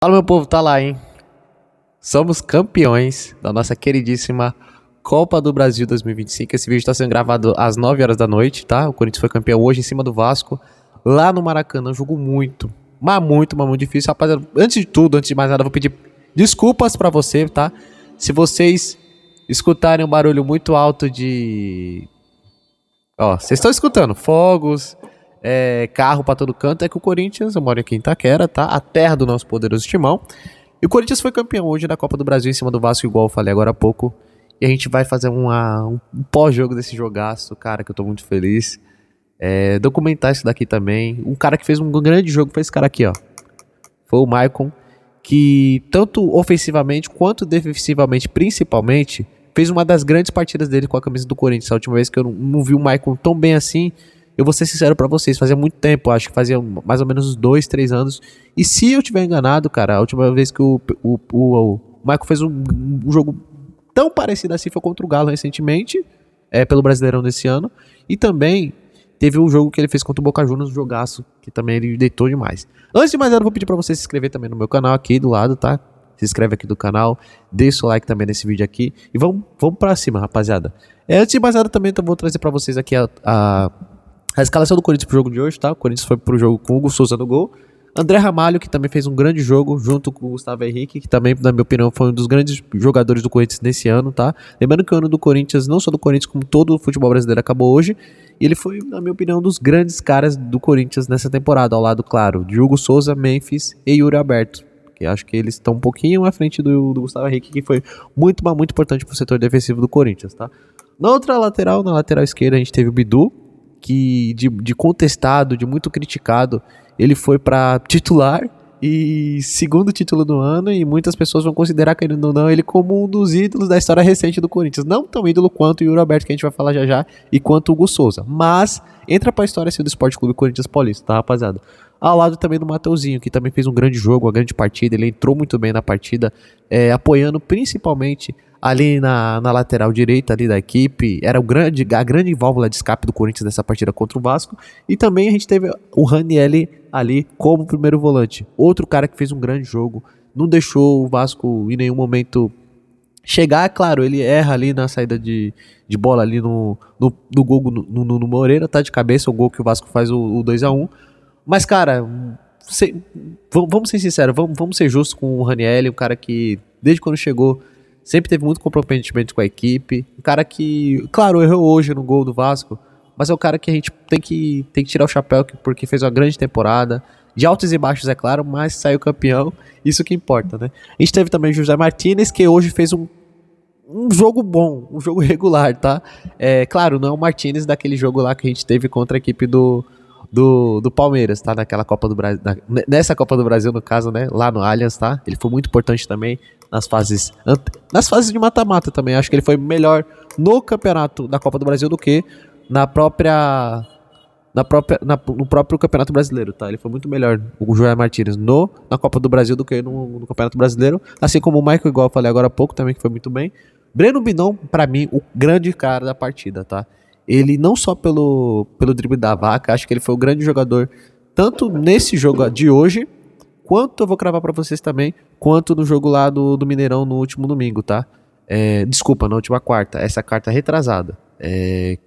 Fala, meu povo, tá lá, hein? Somos campeões da nossa queridíssima Copa do Brasil 2025. Esse vídeo tá sendo gravado às 9 horas da noite, tá? O Corinthians foi campeão hoje em cima do Vasco, lá no Maracanã. Um jogo muito difícil. Rapaziada, antes de tudo, antes de mais nada, eu vou pedir desculpas pra você, tá? Se vocês escutarem um barulho muito alto de... Ó, vocês estão escutando fogos, carro pra todo canto. É que o Corinthians, eu moro aqui em Itaquera, tá? A terra do nosso poderoso Timão. E o Corinthians foi campeão hoje da Copa do Brasil em cima do Vasco, igual eu falei agora há pouco. E a gente vai fazer um pós-jogo desse jogaço, cara, que eu tô muito feliz. Documentar isso daqui também. Um cara que fez um grande jogo foi esse cara aqui, ó. Foi o Maicon, que tanto ofensivamente quanto defensivamente, principalmente, fez uma das grandes partidas dele com a camisa do Corinthians. A última vez que eu não vi o Maicon tão bem assim, eu vou ser sincero pra vocês, fazia muito tempo, acho que fazia mais ou menos uns 2, 3 anos. E se eu tiver enganado, cara, a última vez que o Maicon fez um jogo tão parecido assim foi contra o Galo recentemente, pelo Brasileirão desse ano. E também teve um jogo que ele fez contra o Boca Juniors, um jogaço, que também ele deitou demais. Antes de mais nada, eu vou pedir pra você se inscrever também no meu canal aqui do lado, tá? Se inscreve aqui do canal, deixa o like também nesse vídeo aqui. E vamos pra cima, rapaziada. Antes de mais nada, também eu vou trazer pra vocês aqui a escalação do Corinthians pro jogo de hoje, tá? O Corinthians foi pro jogo com o Hugo Souza no gol. André Ramalho, que também fez um grande jogo, junto com o Gustavo Henrique, que também, na minha opinião, foi um dos grandes jogadores do Corinthians nesse ano, tá? Lembrando que o ano do Corinthians, não só do Corinthians, como todo o futebol brasileiro, acabou hoje. E ele foi, na minha opinião, um dos grandes caras do Corinthians nessa temporada, ao lado, claro, de Hugo Souza, Memphis e Yuri Alberto. Que acho que eles estão um pouquinho à frente do Gustavo Henrique, que foi muito importante pro setor defensivo do Corinthians, tá? Na lateral esquerda, a gente teve o Bidu, que de contestado, de muito criticado, ele foi para titular e segundo título do ano, e muitas pessoas vão considerar, querendo ou não, ele como um dos ídolos da história recente do Corinthians. Não tão ídolo quanto o Yuri Alberto, que a gente vai falar já e quanto o Hugo Souza, mas entra pra história assim, do Esporte Clube Corinthians Paulista, tá, rapaziada? Ao lado também do Mateuzinho, que também fez um grande jogo, uma grande partida. Ele entrou muito bem na partida, apoiando principalmente ali na lateral direita ali da equipe. Era a grande válvula de escape do Corinthians nessa partida contra o Vasco. E também a gente teve o Ranieri ali como primeiro volante. Outro cara que fez um grande jogo, não deixou o Vasco em nenhum momento chegar. Claro, ele erra ali na saída de bola ali no gol no Moreira, tá de cabeça, o gol que o Vasco faz o 2-1. Mas, cara, vamos ser sinceros, vamos ser justos com o Ranieri, um cara que, desde quando chegou, sempre teve muito comprometimento com a equipe. Um cara que, claro, errou hoje no gol do Vasco, mas é um cara que a gente tem que tirar o chapéu, porque fez uma grande temporada, de altos e baixos, é claro, mas saiu campeão, isso que importa, né? A gente teve também o José Martinez, que hoje fez um jogo bom, um jogo regular, tá? Claro, não é o Martinez daquele jogo lá que a gente teve contra a equipe do Palmeiras, tá? Naquela Copa do Brasil, nessa Copa do Brasil, no caso, né? Lá no Allianz, tá? Ele foi muito importante também nas fases de mata-mata também. Acho que ele foi melhor no campeonato da Copa do Brasil do que no próprio Campeonato Brasileiro, tá? Ele foi muito melhor, o João Martínez, na Copa do Brasil do que no Campeonato Brasileiro. Assim como o Michael, igual eu falei agora há pouco, também que foi muito bem. Breno Binon, pra mim, o grande cara da partida, tá? Ele não só pelo drible da vaca, acho que ele foi o grande jogador, tanto nesse jogo de hoje, quanto eu vou cravar pra vocês também, quanto no jogo lá do Mineirão no último domingo, tá? Desculpa, na última quarta, essa quarta retrasada.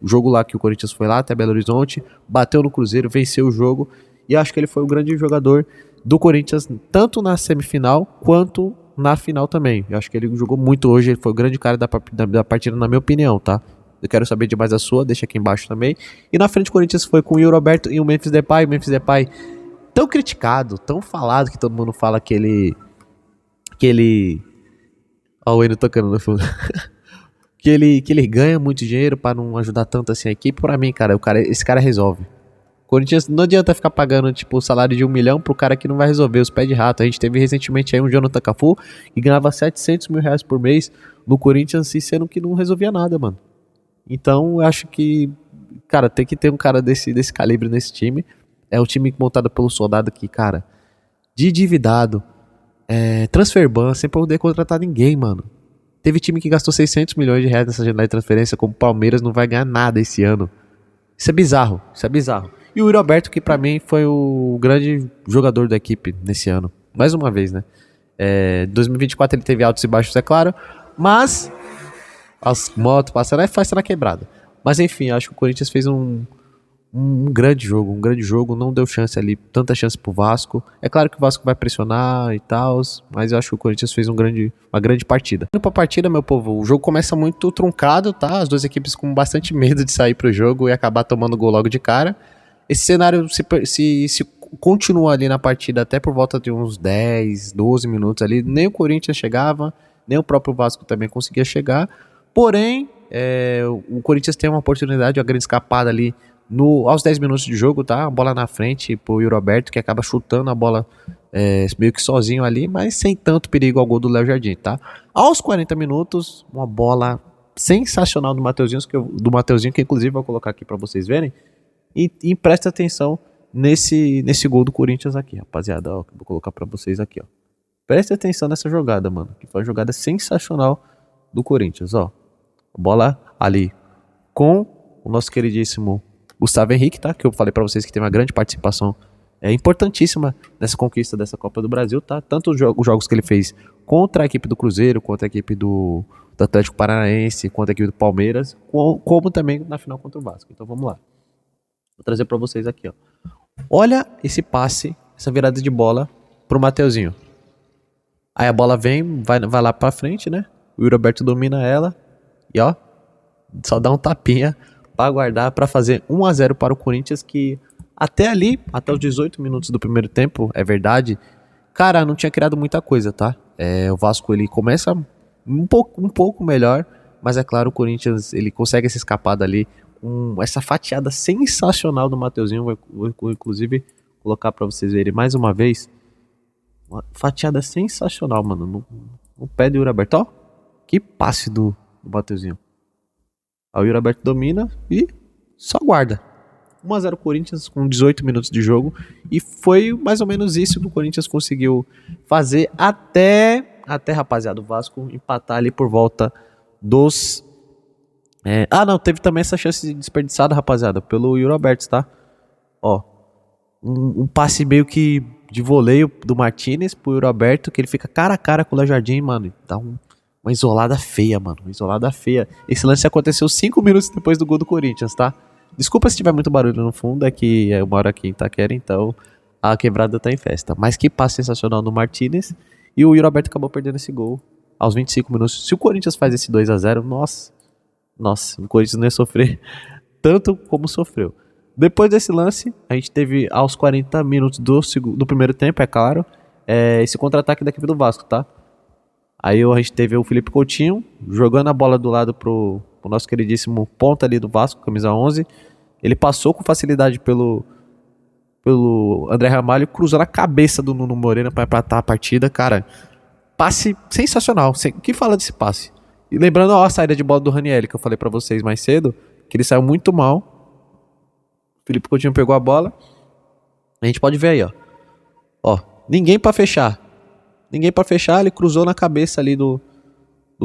O jogo lá que o Corinthians foi lá até Belo Horizonte, bateu no Cruzeiro, venceu o jogo, e acho que ele foi o grande jogador do Corinthians, tanto na semifinal, quanto na final também. Eu acho que ele jogou muito hoje, ele foi o grande cara da partida, na minha opinião, tá? Eu quero saber de mais a sua, deixa aqui embaixo também. E na frente o Corinthians foi com o Yuri Alberto e o Memphis Depay. O Memphis Depay tão criticado, tão falado, que todo mundo fala que ele... Ó, o Eno tocando no fundo. que ele ganha muito dinheiro pra não ajudar tanto assim a equipe. Pra mim, cara, esse cara resolve. O Corinthians não adianta ficar pagando tipo o salário de 1 milhão pro cara que não vai resolver os pés de rato. A gente teve recentemente aí um Jonathan Cafu que ganhava 700 mil reais por mês no Corinthians, e sendo que não resolvia nada, mano. Então, eu acho que, cara, tem que ter um cara desse calibre nesse time. É um time montado pelo soldado que, cara, de endividado, transfer ban, sem poder contratar ninguém, mano. Teve time que gastou 600 milhões de reais nessa janela de transferência, como o Palmeiras não vai ganhar nada esse ano. Isso é bizarro. E o Yuri Alberto, que pra mim foi o grande jogador da equipe nesse ano. Mais uma vez, né? 2024 ele teve altos e baixos, é claro, mas as motos passando, faz na quebrada. Mas enfim, acho que o Corinthians fez um grande jogo, não deu chance ali, tanta chance pro Vasco. É claro que o Vasco vai pressionar e tal, mas eu acho que o Corinthians fez uma grande partida. Indo pra partida, meu povo, o jogo começa muito truncado, tá? As duas equipes com bastante medo de sair pro jogo e acabar tomando gol logo de cara. Esse cenário se continua ali na partida até por volta de uns 10, 12 minutos ali. Nem o Corinthians chegava, nem o próprio Vasco também conseguia chegar. Porém, o Corinthians tem uma oportunidade, uma grande escapada ali aos 10 minutos de jogo, tá? A bola na frente pro Yuri Alberto, que acaba chutando a bola meio que sozinho ali, mas sem tanto perigo ao gol do Léo Jardim, tá? Aos 40 minutos, uma bola sensacional do Mateuzinho, que inclusive vou colocar aqui para vocês verem. E presta atenção nesse gol do Corinthians aqui, rapaziada. Ó, vou colocar para vocês aqui, ó. Presta atenção nessa jogada, mano, que foi uma jogada sensacional do Corinthians, ó. Bola ali com o nosso queridíssimo Gustavo Henrique, tá? Que eu falei pra vocês que tem uma grande participação importantíssima nessa conquista dessa Copa do Brasil, tá? Tanto os jogos que ele fez contra a equipe do Cruzeiro, contra a equipe do Atlético Paranaense, contra a equipe do Palmeiras, como também na final contra o Vasco. Então vamos lá. Vou trazer pra vocês aqui, ó. Olha esse passe, essa virada de bola pro Mateuzinho. Aí a bola vai lá pra frente, né? O Yuri Alberto domina ela e ó, só dá um tapinha pra guardar, pra fazer 1-0 para o Corinthians, que até os 18 minutos do primeiro tempo, é verdade, cara, não tinha criado muita coisa, tá? O Vasco, ele começa um pouco melhor, mas é claro, o Corinthians, ele consegue essa escapada ali, com essa fatiada sensacional do Mateuzinho. Vou inclusive colocar pra vocês verem mais uma vez. Uma fatiada sensacional, mano, no pé do Yuri Alberto, ó. Que passe do Mateuzinho. Aí o Yuri Alberto domina e só guarda. 1-0 Corinthians com 18 minutos de jogo. E foi mais ou menos isso que o Corinthians conseguiu fazer até rapaziada, o Vasco empatar ali por volta dos... não, teve também essa chance desperdiçada, rapaziada, pelo Yuri Alberto, tá? Ó, um passe meio que de voleio do Martinez pro Yuri Alberto, que ele fica cara a cara com o Léo Jardim, mano. Dá uma isolada feia, mano. Uma isolada feia. Esse lance aconteceu 5 minutos depois do gol do Corinthians, tá? Desculpa se tiver muito barulho no fundo, é que eu moro aqui em Itaquera, então a quebrada tá em festa. Mas que passe sensacional do Martinez. E o Yuri Alberto acabou perdendo esse gol aos 25 minutos. Se o Corinthians faz esse 2-0, nossa, o Corinthians não ia sofrer tanto como sofreu. Depois desse lance, a gente teve aos 40 minutos do primeiro tempo, é claro, esse contra-ataque da equipe do Vasco, tá? Aí a gente teve o Felipe Coutinho jogando a bola do lado pro nosso queridíssimo ponta ali do Vasco, camisa 11. Ele passou com facilidade pelo André Ramalho, cruzou na cabeça do Nuno Moreira para empatar a partida. Cara, passe sensacional. O que fala desse passe? E lembrando a saída de bola do Ranieri, que eu falei para vocês mais cedo, que ele saiu muito mal. O Felipe Coutinho pegou a bola. A gente pode ver aí, ó. Ninguém para fechar. Ele cruzou na cabeça ali do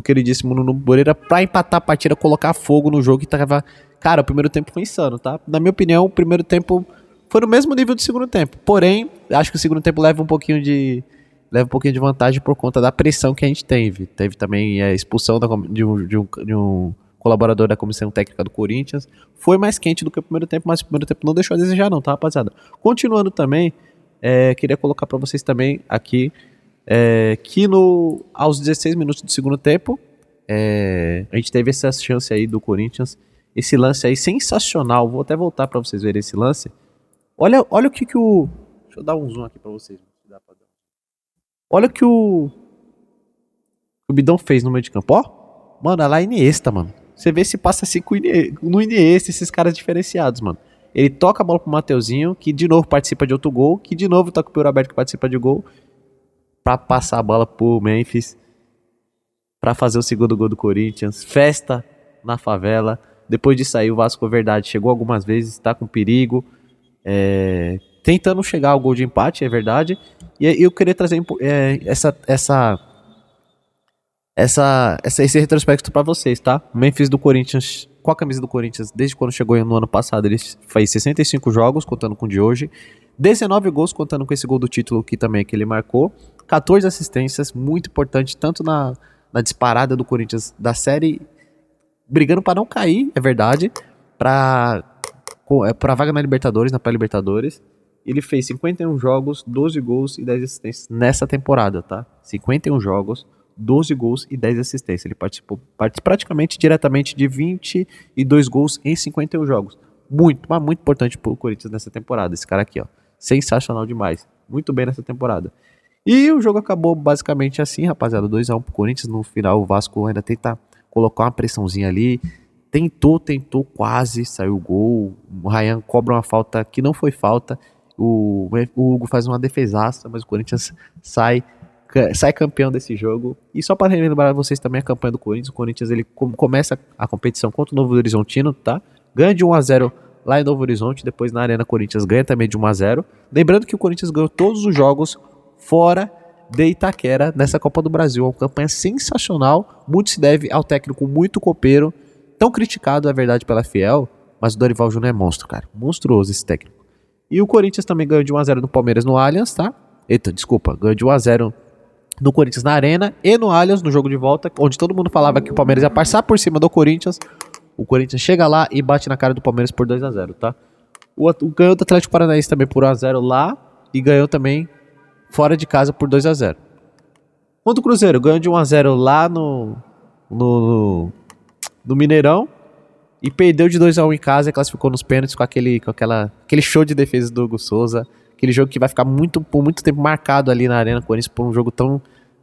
queridíssimo Nuno Moreira pra empatar a partida, colocar fogo no jogo que tava... Cara, o primeiro tempo foi insano, tá? Na minha opinião, o primeiro tempo foi no mesmo nível do segundo tempo. Porém, acho que o segundo tempo leva um pouquinho de vantagem por conta da pressão que a gente teve. Teve também a expulsão de um colaborador da comissão técnica do Corinthians. Foi mais quente do que o primeiro tempo, mas o primeiro tempo não deixou a desejar não, tá, rapaziada? Continuando também, queria colocar pra vocês também aqui que aos 16 minutos do segundo tempo, a gente teve essa chance aí do Corinthians, esse lance aí sensacional. Vou até voltar pra vocês verem esse lance. Olha o que o... Deixa eu dar um zoom aqui pra vocês. Olha o que o Bidão fez no meio de campo, ó. Mano, é lá Iniesta, mano. Você vê se passa assim no Iniesta, esses caras diferenciados, mano. Ele toca a bola pro Mateuzinho, que de novo participa de outro gol, que de novo toca pro Yuri Alberto, que participa de gol, pra passar a bola pro Memphis, pra fazer o segundo gol do Corinthians. Festa na favela. Depois disso aí, o Vasco, verdade, chegou algumas vezes, tá com perigo, tentando chegar ao gol de empate, é verdade. E eu queria trazer esse retrospecto pra vocês, tá? O Memphis do Corinthians, com a camisa do Corinthians, desde quando chegou no ano passado, ele fez 65 jogos, contando com o de hoje. 19 gols, contando com esse gol do título que também que ele marcou. 14 assistências, muito importante, tanto na disparada do Corinthians da série, brigando para não cair, é verdade, para vaga na Libertadores, na pré-Libertadores. Ele fez 51 jogos, 12 gols e 10 assistências nessa temporada, tá? 51 jogos, 12 gols e 10 assistências. Ele participou praticamente diretamente de 22 gols em 51 jogos. Muito, mas muito importante pro Corinthians nessa temporada. Esse cara aqui, ó. Sensacional demais. Muito bem nessa temporada. E o jogo acabou basicamente assim, rapaziada. 2-1 pro Corinthians. No final, o Vasco ainda tenta colocar uma pressãozinha ali. Tentou, quase saiu o gol. O Ryan cobra uma falta que não foi falta. O Hugo faz uma defesaça, mas o Corinthians sai campeão desse jogo. E só para relembrar vocês também a campanha do Corinthians, o Corinthians ele começa a competição contra o Novo Horizontino, tá? Ganha de 1-0 lá em Novo Horizonte, depois na Arena Corinthians ganha também de 1-0. Lembrando que o Corinthians ganhou todos os jogos fora de Itaquera nessa Copa do Brasil. Uma campanha sensacional, muito se deve ao técnico muito copeiro, tão criticado, é verdade, pela Fiel, mas o Dorival Júnior é monstro, cara. Monstruoso esse técnico. E o Corinthians também ganhou de 1-0 no Palmeiras no Allianz, tá? Eita, desculpa. Ganhou de 1-0 no Corinthians na Arena e no Allianz, no jogo de volta, onde todo mundo falava que o Palmeiras ia passar por cima do Corinthians. O Corinthians chega lá e bate na cara do Palmeiras por 2-0, tá? Ganhou do Atlético Paranaense também por 1-0 lá e ganhou também fora de casa por 2-0. Quanto o Cruzeiro ganhou de 1-0 lá no Mineirão. E perdeu de 2-1 em casa e classificou nos pênaltis com aquele show de defesa do Hugo Souza. Aquele jogo que vai ficar por muito tempo marcado ali na Arena Corinthians por um jogo tão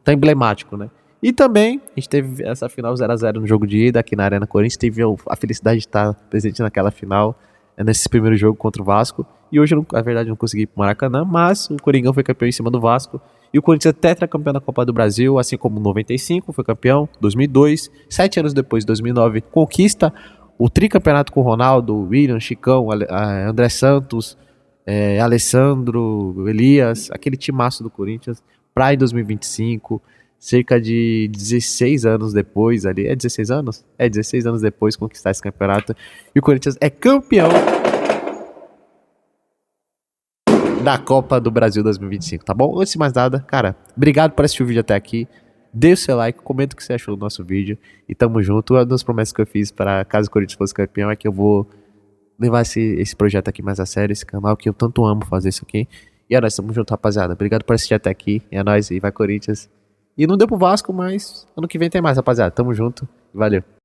emblemático, né? E também a gente teve essa final 0-0 no jogo de ida aqui na Arena Corinthians. Teve a felicidade de estar presente naquela final, nesse primeiro jogo contra o Vasco. E hoje, na verdade, não consegui ir pro Maracanã, mas o Coringão foi campeão em cima do Vasco. E o Corinthians é tetracampeão da Copa do Brasil, assim como 95 foi campeão, 2002, 7 anos depois, 2009, conquista o tricampeonato com o Ronaldo, William, Chicão, André Santos, Alessandro, Elias, aquele timaço do Corinthians, pra em 2025, cerca de 16 anos depois, ali, 16 anos? 16 anos depois conquistar esse campeonato, e o Corinthians é campeão da Copa do Brasil 2025, tá bom? Antes de mais nada, cara, obrigado por assistir o vídeo até aqui. Dê o seu like, comenta o que você achou do nosso vídeo e tamo junto. Uma das promessas que eu fiz para caso o Corinthians fosse campeão é que eu vou levar esse projeto aqui mais a sério, esse canal que eu tanto amo fazer isso aqui. E é nóis, tamo junto, rapaziada. Obrigado por assistir até aqui. É nóis e vai Corinthians. E não deu pro Vasco, mas ano que vem tem mais, rapaziada. Tamo junto. Valeu.